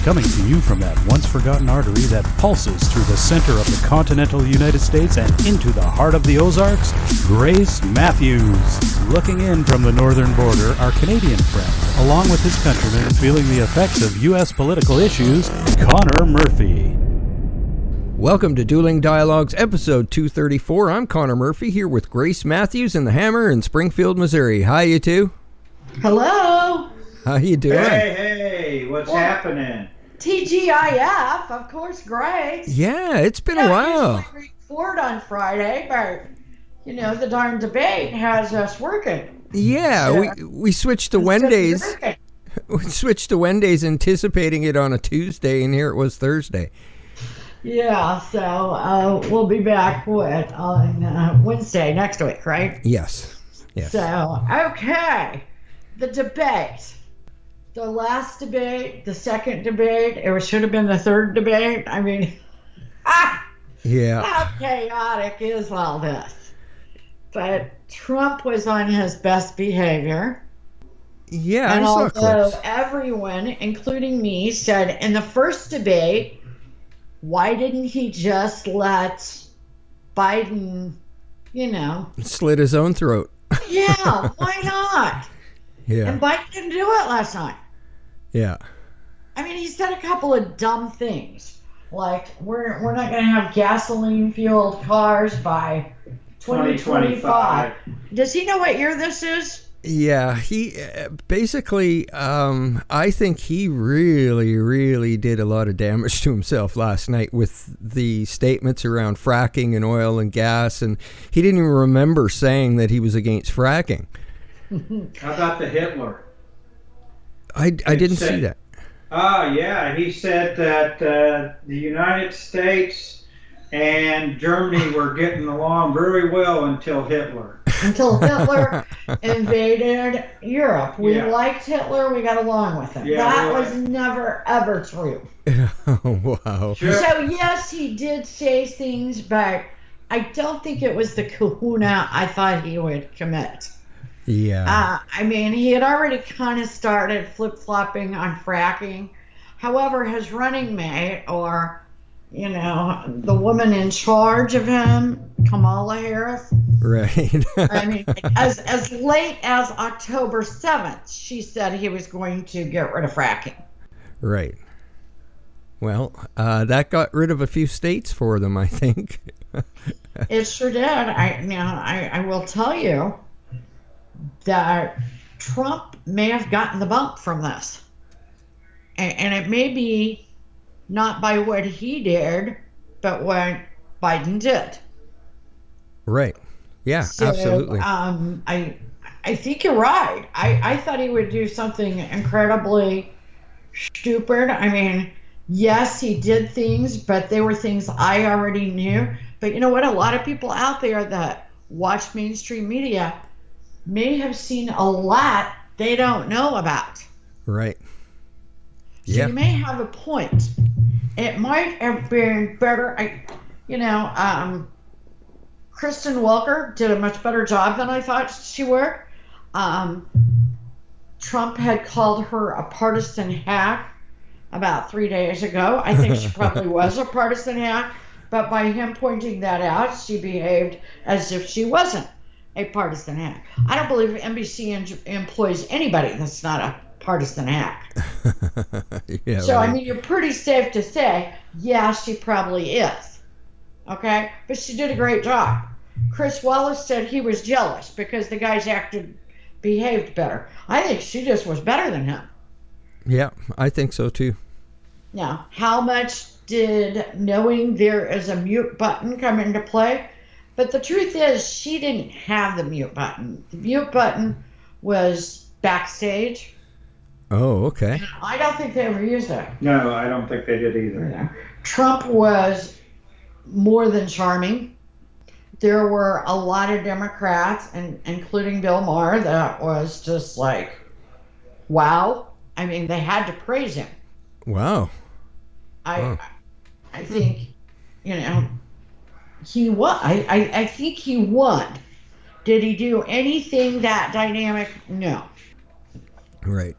Coming to you from that once-forgotten artery that pulses through the center of the continental United States and into the heart of the Ozarks, Grace Matthews. Looking in from the northern border, our Canadian friend, along with his countrymen feeling the effects of U.S. political issues, Connor Murphy. Welcome to Dueling Dialogues, episode 234. I'm Connor Murphy, here with Grace Matthews and the Hammer in Springfield, Missouri. Hi, you two. Hello. How you doing? Hey, what's happening? TGIF, of course, Grace. Yeah, it's been a while. I usually record on Friday, but, the darn debate has us working. Yeah, we switched to Wednesdays. We switched to Wednesdays anticipating it on a Tuesday, and here it was Thursday. Yeah, so we'll be back on Wednesday next week, right? Yes. So, okay, the debate. The last debate, the second debate, it should have been the third debate. I mean, yeah. How chaotic is all this? But Trump was on his best behavior. Yeah, and I saw although clips. Everyone, including me, said in the first debate, why didn't he just let Biden, Slit his own throat. Yeah, why not? Yeah. And Biden didn't do it last night. Yeah. I mean, he said a couple of dumb things, like we're not going to have gasoline-fueled cars by 2025. Does he know what year this is? Yeah, he basically, I think he really did a lot of damage to himself last night with the statements around fracking and oil and gas, and he didn't even remember saying that he was against fracking. How about the Hitler? I didn't see that. Yeah, he said that the United States and Germany were getting along very well until Hitler. Until Hitler invaded Europe. We liked Hitler, we got along with him. Yeah, that was never, ever true. Oh, wow. Sure. So, yes, he did say things, but I don't think it was the kahuna I thought he would commit. Yeah. I mean, he had already kind of started flip-flopping on fracking. However, his running mate, or, the woman in charge of him, Kamala Harris. Right. I mean, as late as October 7th, she said he was going to get rid of fracking. Right. Well, that got rid of a few states for them, I think. It sure did. I will tell you that Trump may have gotten the bump from this. And it may be not by what he did, but what Biden did. Right. Yeah, so, absolutely. I think you're right. I thought he would do something incredibly stupid. I mean, yes, he did things, but they were things I already knew. But you know what? A lot of people out there that watch mainstream media may have seen a lot they don't know about. Right. So yeah. You may have a point. It might have been better. Kristen Welker did a much better job than I thought she would. Trump had called her a partisan hack about 3 days ago. I think she probably was a partisan hack, but by him pointing that out, she behaved as if she wasn't a partisan hack. I don't believe NBC employs anybody that's not a partisan hack. Yeah, so, right. I mean, you're pretty safe to say, yeah, she probably is. Okay? But she did a great job. Chris Wallace said he was jealous because the guys behaved better. I think she just was better than him. Yeah, I think so too. Now, how much did knowing there is a mute button come into play? But the truth is, she didn't have the mute button. The mute button was backstage. Oh, okay. I don't think they ever used it. No, I don't think they did either. Yeah. Trump was more than charming. There were a lot of Democrats, and including Bill Maher, that was just like, wow. I mean, they had to praise him. Wow. I think, he won. I think he won. Did he do anything that dynamic? No. Right.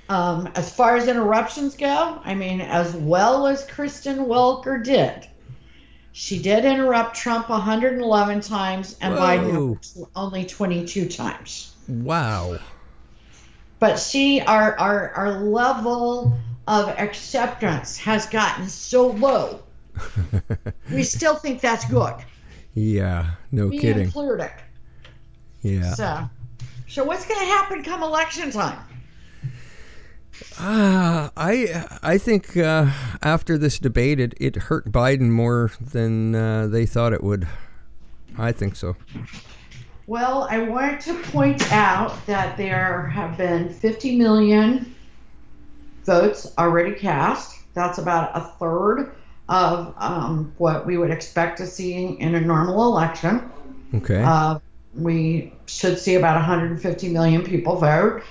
As far as interruptions go, I mean, as well as Kristen Welker did, she did interrupt Trump 111 times and Whoa. Biden only 22 times. Wow. But our level of acceptance has gotten so low. We still think that's good. Yeah, no We kidding. include it. Yeah. So what's going to happen come election time? I think after this debate, it hurt Biden more than they thought it would. I think so. Well, I want to point out that there have been 50 million votes already cast. That's about a third of what we would expect to see in a normal election. Okay. We should see about 150 million people vote.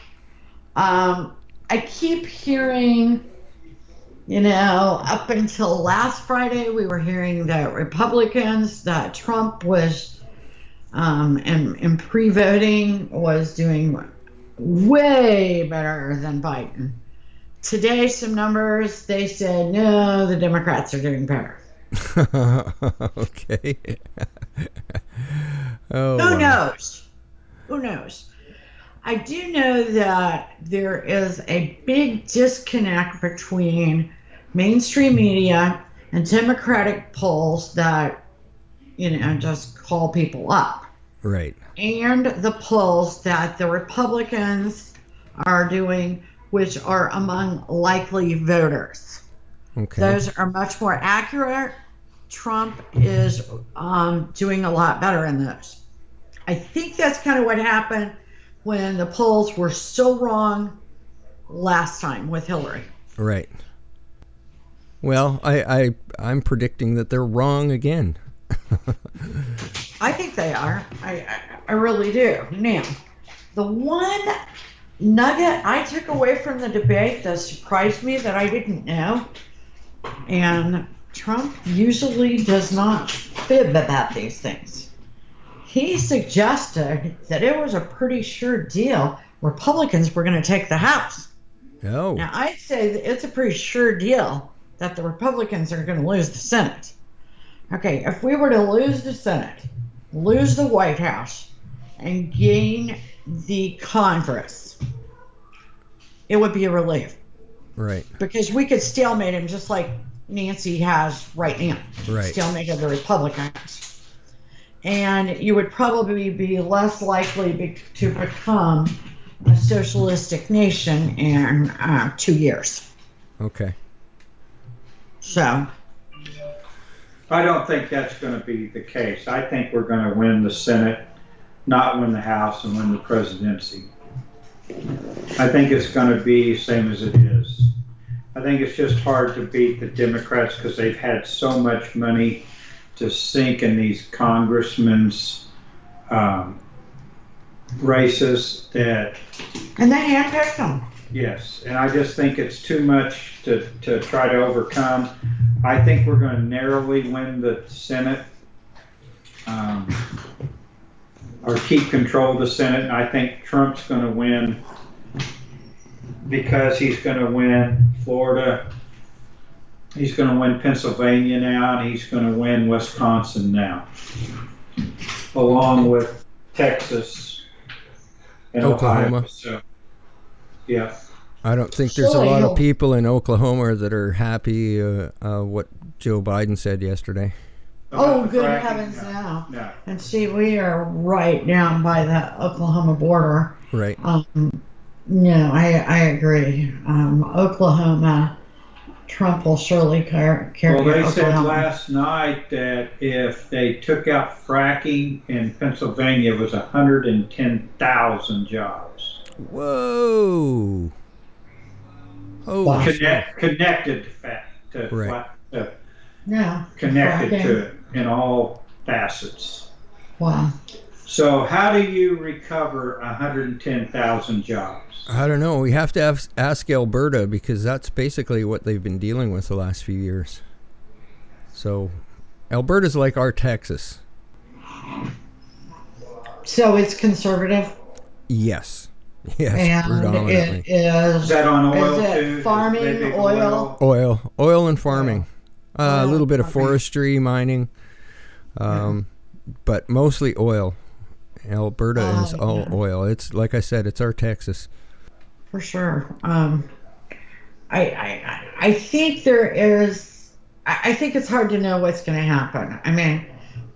I keep hearing, up until last Friday, we were hearing that Republicans, that Trump was, in pre-voting, was doing way better than Biden. Today, some numbers, they said, no, the Democrats are doing better. Okay. Oh, Who wow. knows? Who knows? I do know that there is a big disconnect between mainstream media and Democratic polls that, just call people up. Right. And the polls that the Republicans are doing, which are among likely voters. Okay. Those are much more accurate. Trump is doing a lot better in those. I think that's kind of what happened when the polls were so wrong last time with Hillary. Right. Well, I'm predicting that they're wrong again. I think they are. I really do. Now, the one nugget I took away from the debate that surprised me that I didn't know, and Trump usually does not fib about these things. He suggested that it was a pretty sure deal Republicans were going to take the House. Oh. Now, I'd say that it's a pretty sure deal that the Republicans are going to lose the Senate. Okay, if we were to lose the Senate, lose the White House, and gain the Congress, it would be a relief. Right. Because we could stalemate him just like Nancy has right now. Right. Stalemate of the Republicans. And you would probably be less likely to become a socialistic nation in 2 years. Okay. So. I don't think that's going to be the case. I think we're going to win the Senate, not win the House, and win the presidency. I think it's going to be same as it is. I think it's just hard to beat the Democrats because they've had so much money to sink in these congressmen's races that. And they handpicked them. Yes, and I just think it's too much to try to overcome. I think we're going to narrowly win the Senate, or keep control of the Senate. And I think Trump's going to win because he's going to win Florida, he's going to win Pennsylvania now, and he's going to win Wisconsin now, along with Texas and Oklahoma. Ohio. So, yeah. I don't think there's a lot of people in Oklahoma that are happy what Joe Biden said yesterday. Oh, good heavens, no. No. And see, we are right down by the Oklahoma border. Right. No, I agree. Oklahoma, Trump will surely carry Well, they Oklahoma. said last night that if they took out fracking in Pennsylvania, it was 110,000 jobs. Whoa. Oh, Wow. Connected to right. Connected fracking. to it in all facets. Wow. So how do you recover 110,000 jobs? I don't know. We have to ask Alberta because that's basically what they've been dealing with the last few years. So Alberta's like our Texas. So it's conservative? Yes. Yes, and predominantly. it is. Is that on oil is it too? farming, Is it big oil? Oil and farming. A Oil little and bit of farming. forestry, mining, but mostly oil. Alberta is all oil. It's like I said, it's our Texas. For sure. I think there is. I think it's hard to know what's going to happen. I mean,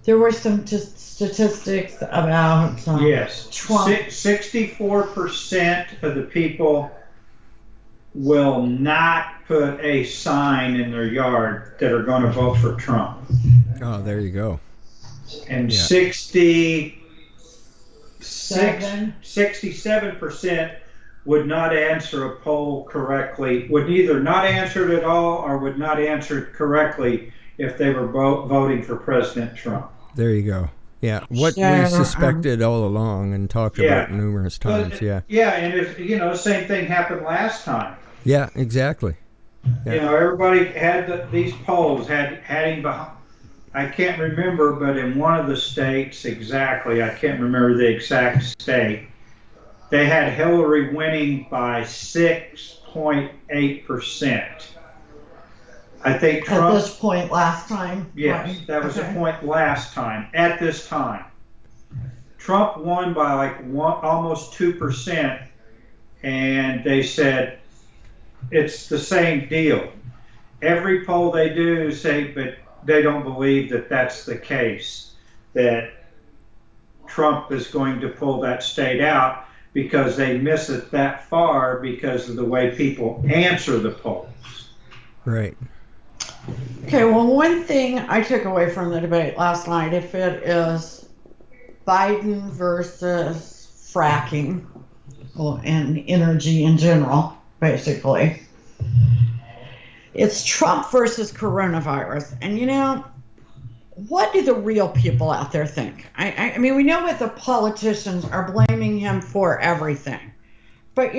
there were some statistics about Yes. Trump. 64% of the people will not put a sign in their yard that are going to vote for Trump. Oh, there you go. And Yeah. 67% would not answer a poll correctly, would either not answer it at all or would not answer it correctly if they were voting for President Trump. There you go. Yeah, what we suspected all along and talked about numerous times. And same thing happened last time. Yeah, exactly. Yeah. Everybody had these polls had him behind. I can't remember, but in one of the states exactly, I can't remember the exact state, they had Hillary winning by 6.8%. I think Trump. At this point last time. Yes, right. that was the point last time. At this time, Trump won by almost 2%, and they said it's the same deal. Every poll they do say, but they don't believe that that's the case, that Trump is going to pull that state out because they miss it that far because of the way people answer the polls. Right. Okay, well, one thing I took away from the debate last night, if it is Biden versus fracking and energy in general, basically, it's Trump versus coronavirus. And what do the real people out there think? I mean, we know what the politicians are blaming him for everything. But,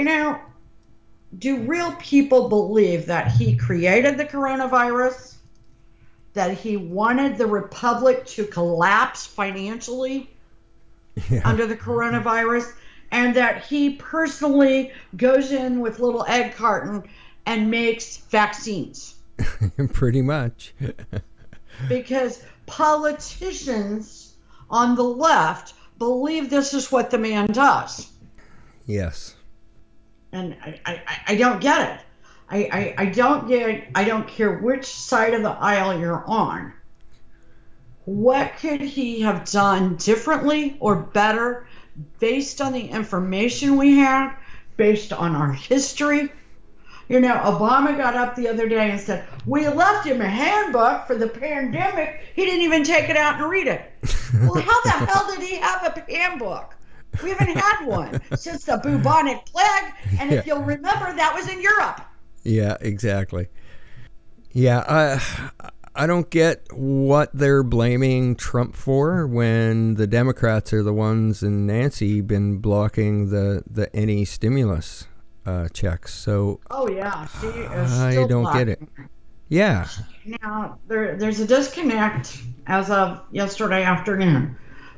do real people believe that he created the coronavirus, that he wanted the republic to collapse financially under the coronavirus, and that he personally goes in with little egg carton and makes vaccines? Pretty much. Because politicians on the left believe this is what the man does. Yes. And I don't get it. I don't get it. I don't care which side of the aisle you're on. What could he have done differently or better based on the information we have, based on our history? Obama got up the other day and said, we left him a handbook for the pandemic. He didn't even take it out and read it. Well, how the hell did he have a handbook? We haven't had one since the bubonic plague, and if you'll remember, that was in Europe. Yeah, exactly. Yeah, I don't get what they're blaming Trump for when the Democrats are the ones and Nancy been blocking the any stimulus checks. So yeah, she is I still don't get it. Yeah. Now there's a disconnect as of yesterday afternoon,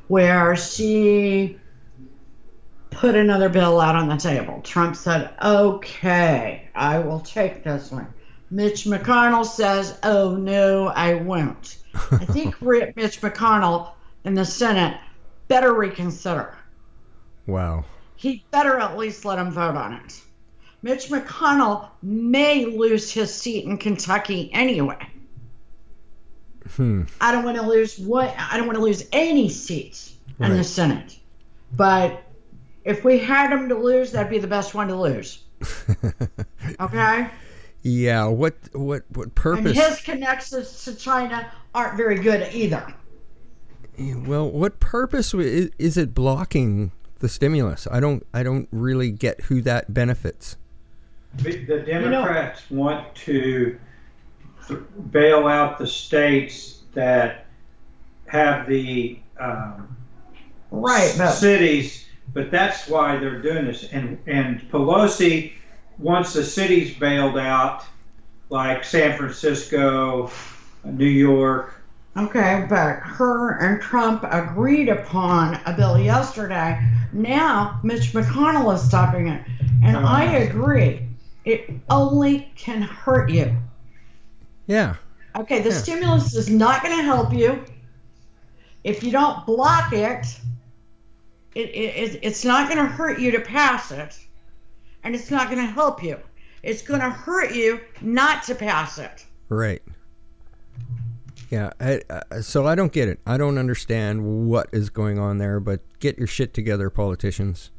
where she put another bill out on the table. Trump said, okay, I will take this one. Mitch McConnell says, oh, no, I won't. I think Mitch McConnell in the Senate better reconsider. Wow. He better at least let him vote on it. Mitch McConnell may lose his seat in Kentucky anyway. I don't want to lose any seats in the Senate. But if we had him to lose, that'd be the best one to lose. Okay? Yeah, what purpose? And his connections to China aren't very good either. Well, what purpose is it blocking the stimulus? I don't really get who that benefits. The Democrats want to bail out the states that have the cities. But that's why they're doing this. And Pelosi wants the cities bailed out, like San Francisco, New York, Okay, but her and Trump agreed upon a bill yesterday. Now Mitch McConnell is stopping it. And I agree. It only can hurt you. Yeah. Okay, the Yeah. stimulus is not going to help you. If you don't block it, it's not going to hurt you to pass it. And it's not going to help you. It's going to hurt you not to pass it. Right. Yeah, so I don't get it. I don't understand what is going on there, but get your shit together, politicians.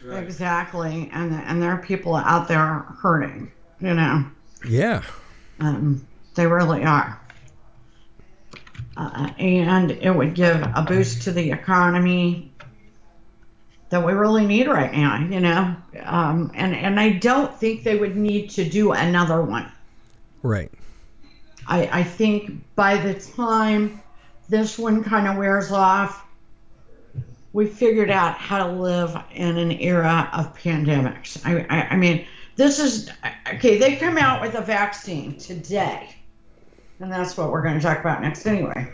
Right. Exactly. And there are people out there hurting, you know. Yeah. They really are. And it would give a boost to the economy that we really need right now, you know. And I don't think they would need to do another one. Right. I think by the time this one kind of wears off, we figured out how to live in an era of pandemics. I mean, this is, okay, they come out with a vaccine today, and that's what we're going to talk about next anyway.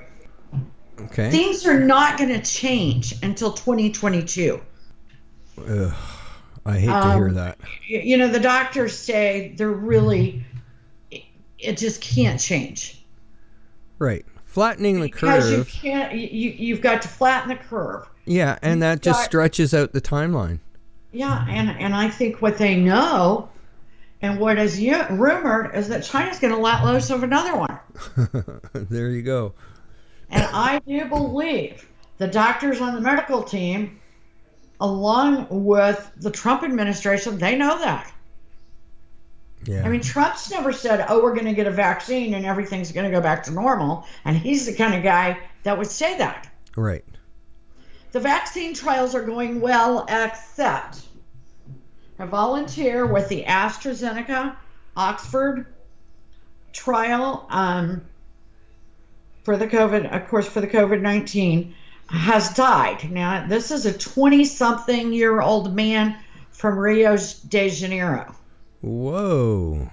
Okay. Things are not going to change until 2022. Ugh, I hate to hear that. You know, the doctors say they're really, it just can't change. Right. Flattening the Because curve. you can't, you've got to flatten the curve. Yeah, and that just stretches out the timeline. Yeah, and I think what they know and what is rumored is that China's going to let loose of another one. There you go. And I do believe the doctors on the medical team, along with the Trump administration, they know that. Yeah. I mean, Trump's never said, oh, we're going to get a vaccine and everything's going to go back to normal. And he's the kind of guy that would say that. Right. The vaccine trials are going well, except a volunteer with the AstraZeneca Oxford trial for the COVID-19 has died. Now, this is a 20-something-year-old man from Rio de Janeiro. Whoa.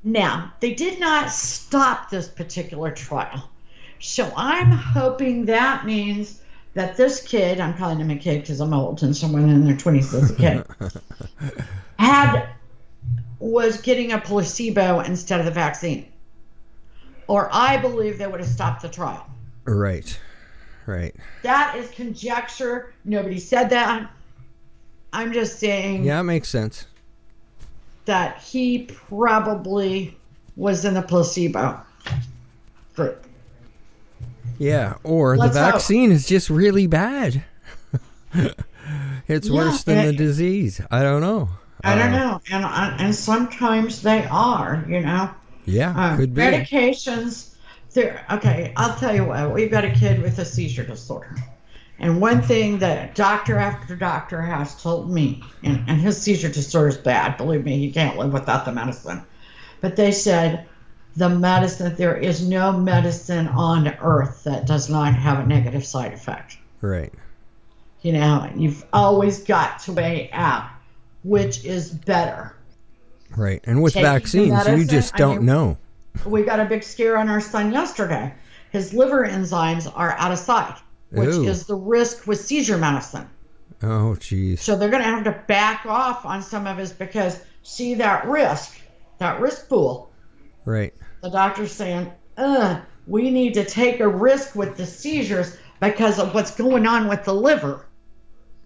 Now, they did not stop this particular trial. So I'm hoping that means that this kid, I'm calling him a kid because I'm old and someone in their 20s is a kid, was getting a placebo instead of the vaccine. Or I believe they would have stopped the trial. Right. Right. That is conjecture. Nobody said that. I'm just saying. Yeah, it makes sense. That he probably was in the placebo group. Yeah, or the vaccine is just really bad. It's worse than the disease. I don't know. I don't know. And sometimes they are, you know. Yeah, could be. Medications, okay, I'll tell you what. We've got a kid with a seizure disorder. And one thing that doctor after doctor has told me, and his seizure disorder is bad. Believe me, he can't live without the medicine. But they said there is no medicine on earth that does not have a negative side effect. Right. You know, you've always got to weigh out which is better. Right. And with Taking vaccines, you just don't know. We got a big scare on our son yesterday. His liver enzymes are out of sight, which is the risk with seizure medicine. Oh, geez. So they're going to have to back off on some of his because see that risk pool. Right. The doctor's saying, we need to take a risk with the seizures because of what's going on with the liver.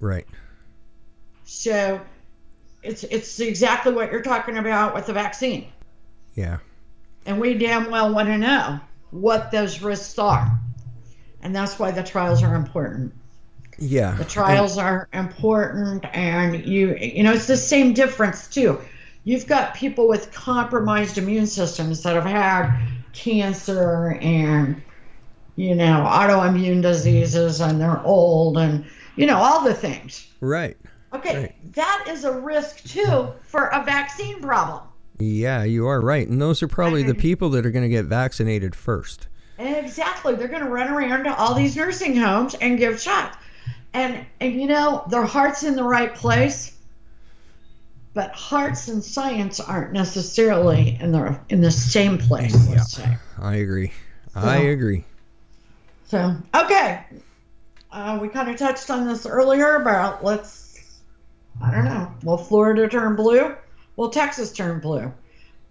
Right. So it's exactly what you're talking about with the vaccine. Yeah. And we damn well want to know what those risks are. And that's why the trials are important. Yeah. The trials are important, and you know, it's the same difference too. You've got people with compromised immune systems that have had cancer and, you know, autoimmune diseases, and they're old, and, you know, all the things. Right. Okay, right. That is a risk too for a vaccine problem. Yeah, you are right. And those are probably the people that are going to get vaccinated first. Exactly. They're going to run around to all these nursing homes and give shots. And you know, their heart's in the right place, but hearts and science aren't necessarily in the same place, let's say. I agree. I agree. So, okay. We kind of touched on this earlier about I don't know, will Florida turn blue? Will Texas turn blue?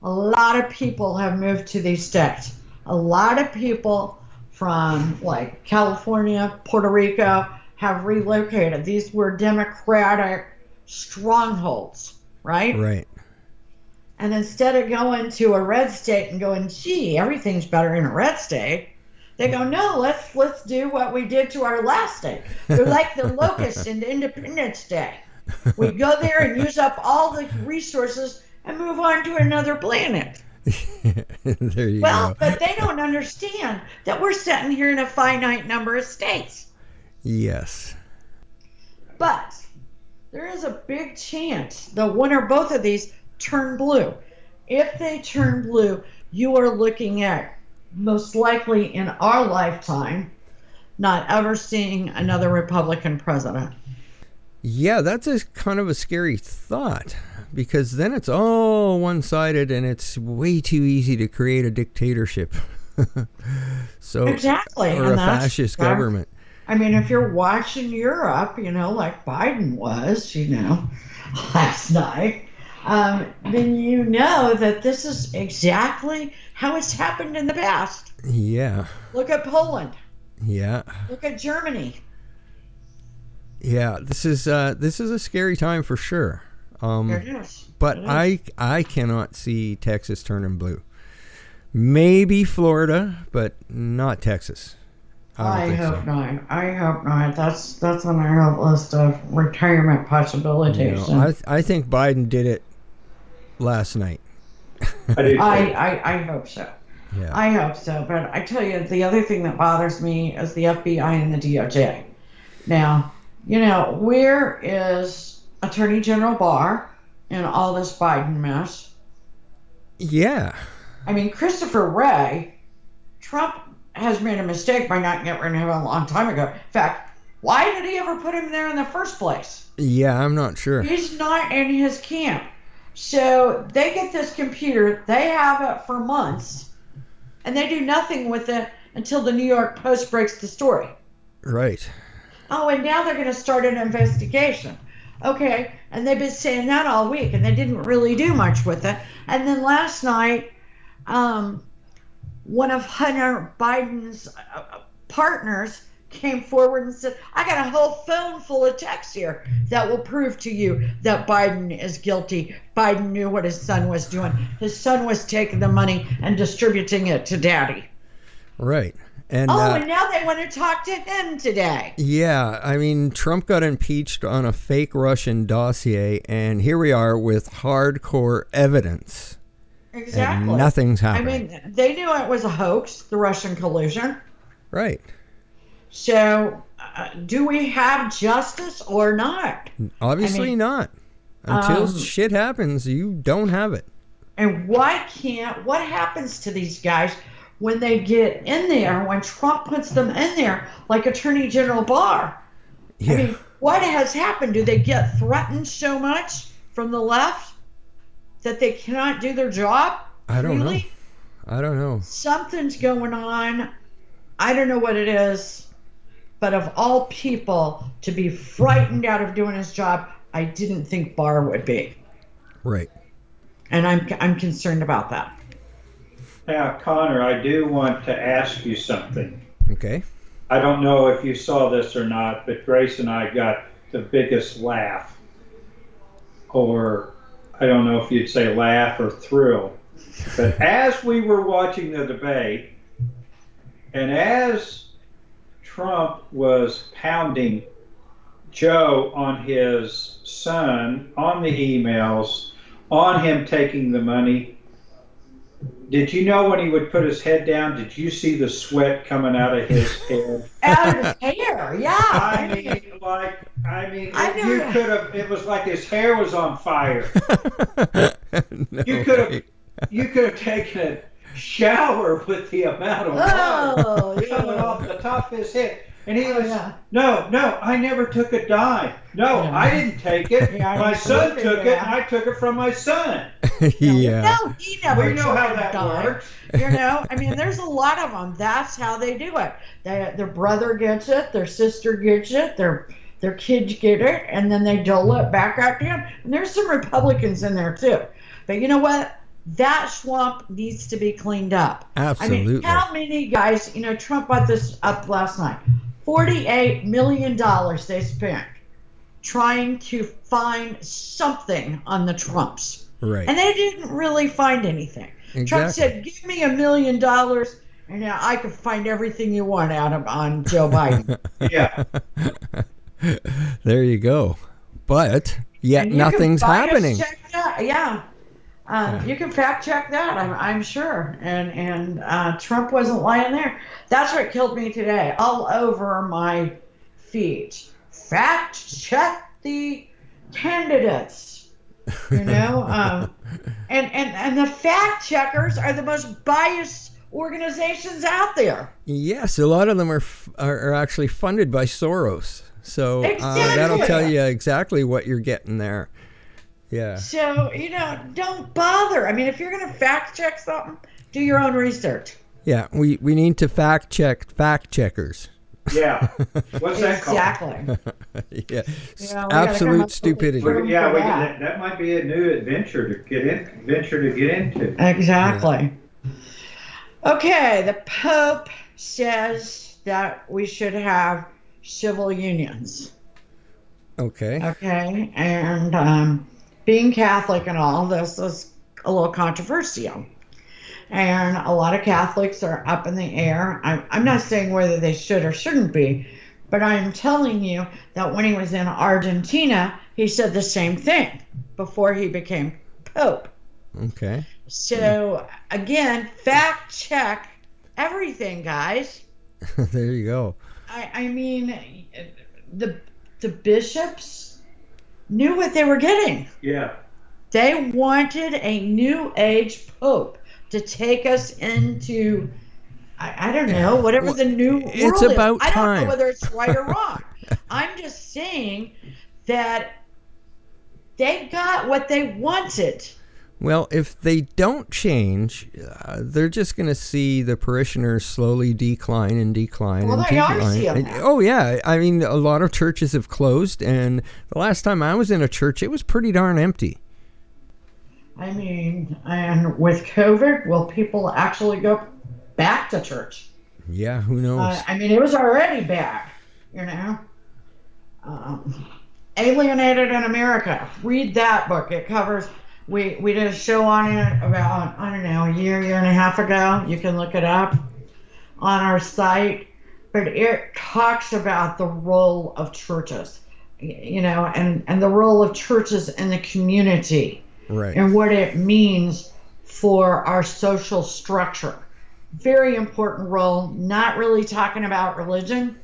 A lot of people have moved to these states. A lot of people from like California, Puerto Rico have relocated. These were Democratic strongholds, right? Right. And instead of going to a red state and going, gee, everything's better in a red state, they go, no, let's do what we did to our last state. They're like the locusts in Independence Day. We go there and use up all the resources and move on to another planet. There you Well, go. but they don't understand that we're sitting here in a finite number of states. Yes. But there is a big chance that one or both of these turn blue. If they turn blue, you are looking at, most likely in our lifetime, not ever seeing another Republican president. Yeah, that's a kind of a scary thought, because then it's all one-sided and it's way too easy to create a dictatorship. So, Exactly. or and a that's fascist government. I mean, if you're watching Europe, like Biden was, last night, then you know that this is exactly how it's happened in the past. Yeah. Look at Poland. Yeah. Look at Germany. Yeah, this is a scary time for sure. It is. But It is. I cannot see Texas turning blue. Maybe Florida, but not Texas. I hope not. I hope not. That's on our list of retirement possibilities. I think Biden did it last night. I hope so. Yeah. I hope so. But I tell you, the other thing that bothers me is the FBI and the DOJ. Now, where is Attorney General Barr in all this Biden mess? Yeah. I mean, Christopher Wray, Trump has made a mistake by not getting rid of him a long time ago. In fact, why did he ever put him there in the first place? Yeah, I'm not sure. He's not in his camp. So they get this computer, they have it for months, and they do nothing with it until the New York Post breaks the story. Right. Oh, and now they're going to start an investigation. Okay, and they've been saying that all week, and they didn't really do much with it. And then last night, one of Hunter Biden's partners came forward and said, I got a whole phone full of texts here that will prove to you that Biden is guilty. Biden knew what his son was doing. His son was taking the money and distributing it to daddy. Right. And, and now they want to talk to him today. Yeah, I mean, Trump got impeached on a fake Russian dossier, and here we are with hardcore evidence. Exactly. And nothing's happening. I mean, they knew it was a hoax, the Russian collusion. Right. So, do we have justice or not? Obviously not. Until shit happens, you don't have it. And what happens to these guys when they get in there, when Trump puts them in there, like Attorney General Barr? Yeah. I mean, what has happened? Do they get threatened so much from the left that they cannot do their job? I don't know. Really? I don't know. Something's going on. I don't know what it is. But of all people to be frightened out of doing his job, I didn't think Barr would be. Right. And I'm concerned about that. Now, Connor, I do want to ask you something. Okay. I don't know if you saw this or not, but Grace and I got the biggest laugh. Or I don't know if you'd say laugh or thrill. But as we were watching the debate, and as Trump was pounding Joe on his son, on the emails, on him taking the money, did you know when he would put his head down, did you see the sweat coming out of his head? Out of his hair, yeah. You could have, it was like his hair was on fire. No You could way. have taken a shower with the amount of water coming off the top of his head. And he was, yeah. no, I never took a dime. No, Yeah. I didn't take it. Yeah, My I son took it, took it, yeah. and I took it from my son. Yeah. No, he never We know took how a that dime. works. I mean, there's a lot of them. That's how they do it. Their brother gets it, their sister gets it, their kids get it, and then they dole it back out to him. And there's some Republicans in there too. But you know what? That swamp needs to be cleaned up. Absolutely. I mean, how many guys? Trump brought this up last night. $48 million they spent trying to find something on the Trumps. Right. And they didn't really find anything. Exactly. Trump said, give me $1 million and I could find everything you want on Joe Biden. Yeah. There you go. But yet And you nothing's can bias happening. check that. Yeah. You can fact check that, I'm sure. And Trump wasn't lying there. That's what killed me today. All over my feed. Fact check the candidates. And the fact checkers are the most biased organizations out there. Yes, a lot of them are actually funded by Soros. So Exactly. that'll tell you exactly what you're getting there. Yeah. So, don't bother. I mean, if you're going to fact check something, do your own research. Yeah, we need to fact check fact checkers. Yeah. What's that called? Exactly. Yeah. We gotta come up Absolute with stupidity. term Yeah, for that. that might be a new adventure to get into. Exactly. Okay, the Pope says that we should have civil unions. Okay. Okay, and being Catholic and all, this is a little controversial. And a lot of Catholics are up in the air. I'm not saying whether they should or shouldn't be, but I'm telling you that when he was in Argentina, he said the same thing before he became Pope. Okay. So, again, fact check everything, guys. There you go. I mean, the bishops knew what they were getting. Yeah. They wanted a new age pope to take us into, I don't know, whatever the new world it's is. about I don't time. know whether it's right or wrong. I'm just saying that they got what they wanted. Well, if they don't change, they're just going to see the parishioners slowly decline and decline Well, and they are decline. seeing that. Oh, yeah. I mean, a lot of churches have closed, and the last time I was in a church, it was pretty darn empty. I mean, and with COVID, will people actually go back to church? Yeah, who knows? I mean, it was already bad, Alienated in America. Read that book. It covers. We did a show on it about, I don't know, a year and a half ago. You can look it up on our site. But it talks about the role of churches, and the role of churches in the community. Right. And what it means for our social structure. Very important role. Not really talking about religion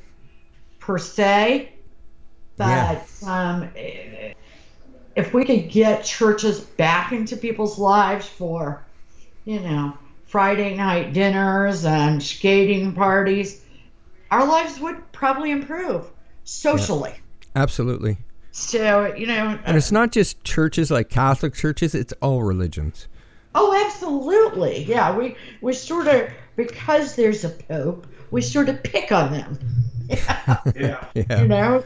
per se, but if we could get churches back into people's lives for, Friday night dinners and skating parties, our lives would probably improve socially. Yeah, absolutely. So, And it's not just churches like Catholic churches, it's all religions. Oh, absolutely. Yeah, we sort of, because there's a pope, we sort of pick on them. Yeah. Yeah.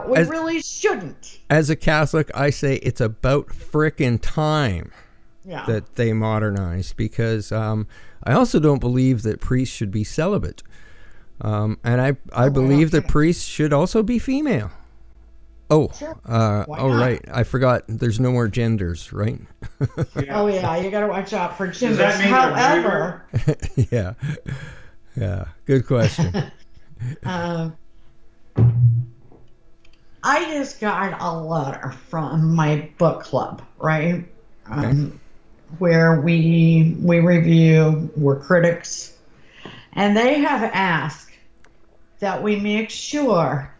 We really shouldn't. As a Catholic, I say it's about frickin' time that they modernized, because I also don't believe that priests should be celibate. And I believe that priests should also be female. Oh, Sure. oh, not? right. I forgot. There's no more genders, right? Oh, yeah, you got to watch out for genders. that mean However, Yeah. Yeah. Good question. I just got a letter from my book club, right? Where we review, we're critics, and they have asked that we make sure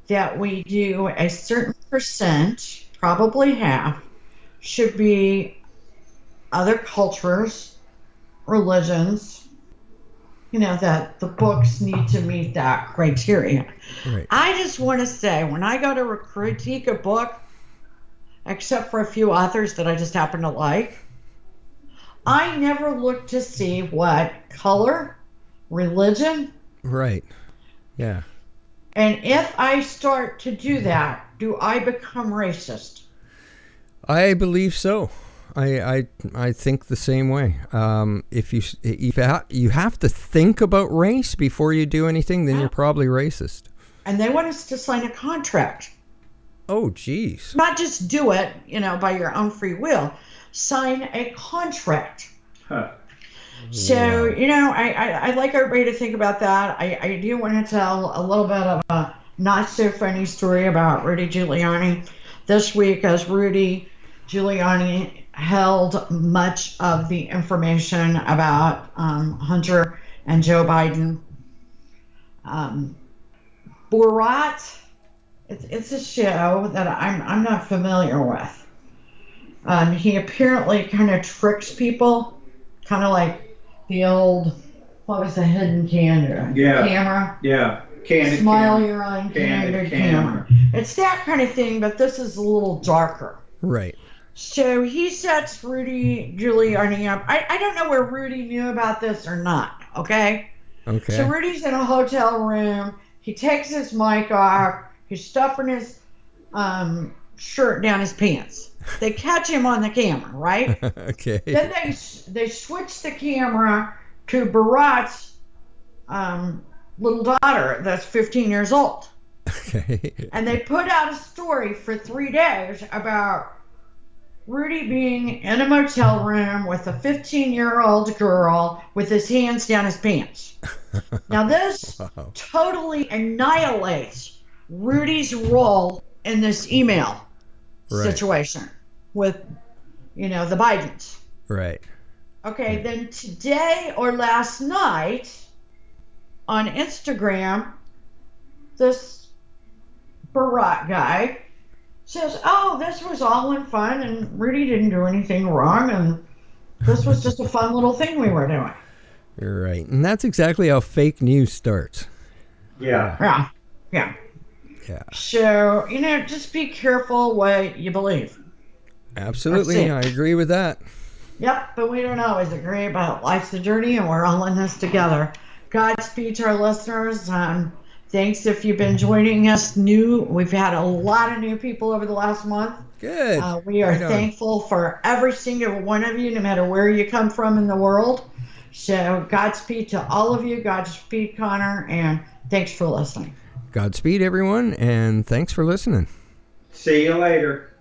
that we do a certain percent, probably half, should be other cultures, religions, that the books need to meet that criteria. Right. I just want to say, when I go to critique a book, except for a few authors that I just happen to like, I never look to see what color, religion, Right. Yeah. and if I start to do that, do I become racist? I believe so. I think the same way. If you have to think about race before you do anything, then you're probably racist. And they want us to sign a contract. Oh, geez. Not just do it, by your own free will. Sign a contract. Huh. So, I like everybody to think about that. I do want to tell a little bit of a not so funny story about Rudy Giuliani. This week, as Rudy Giuliani held much of the information about Hunter and Joe Biden, Borat, it's a show that I'm not familiar with. He apparently kind of tricks people, kind of like the old, what was the hidden camera? Yeah. Candid Smile, camera. you're on Candid candid camera. camera. It's that kind of thing, but this is a little darker. Right. So he sets Rudy Giuliani up. I don't know where Rudy knew about this or not, okay? Okay. So Rudy's in a hotel room. He takes his mic off. He's stuffing his shirt down his pants. They catch him on the camera, right? Okay. Then they switch the camera to Borat's little daughter that's 15 years old. Okay. And they put out a story for 3 days about Rudy being in a motel room with a 15-year-old girl with his hands down his pants. Now this totally annihilates Rudy's role in this email situation with, the Bidens. Right. Okay, then today or last night on Instagram, this Borat guy says, oh, this was all in fun and Rudy didn't do anything wrong and this was just a fun little thing we were doing. You're right. And that's exactly how fake news starts. Yeah. Yeah. Yeah. So, just be careful what you believe. Absolutely. I agree with that. Yep, but we don't always agree, but life's a journey and we're all in this together. Godspeed to our listeners. Thanks if you've been joining us new. We've had a lot of new people over the last month. Good. We are thankful for every single one of you, no matter where you come from in the world. So Godspeed to all of you. Godspeed, Connor, and thanks for listening. Godspeed, everyone, and thanks for listening. See you later.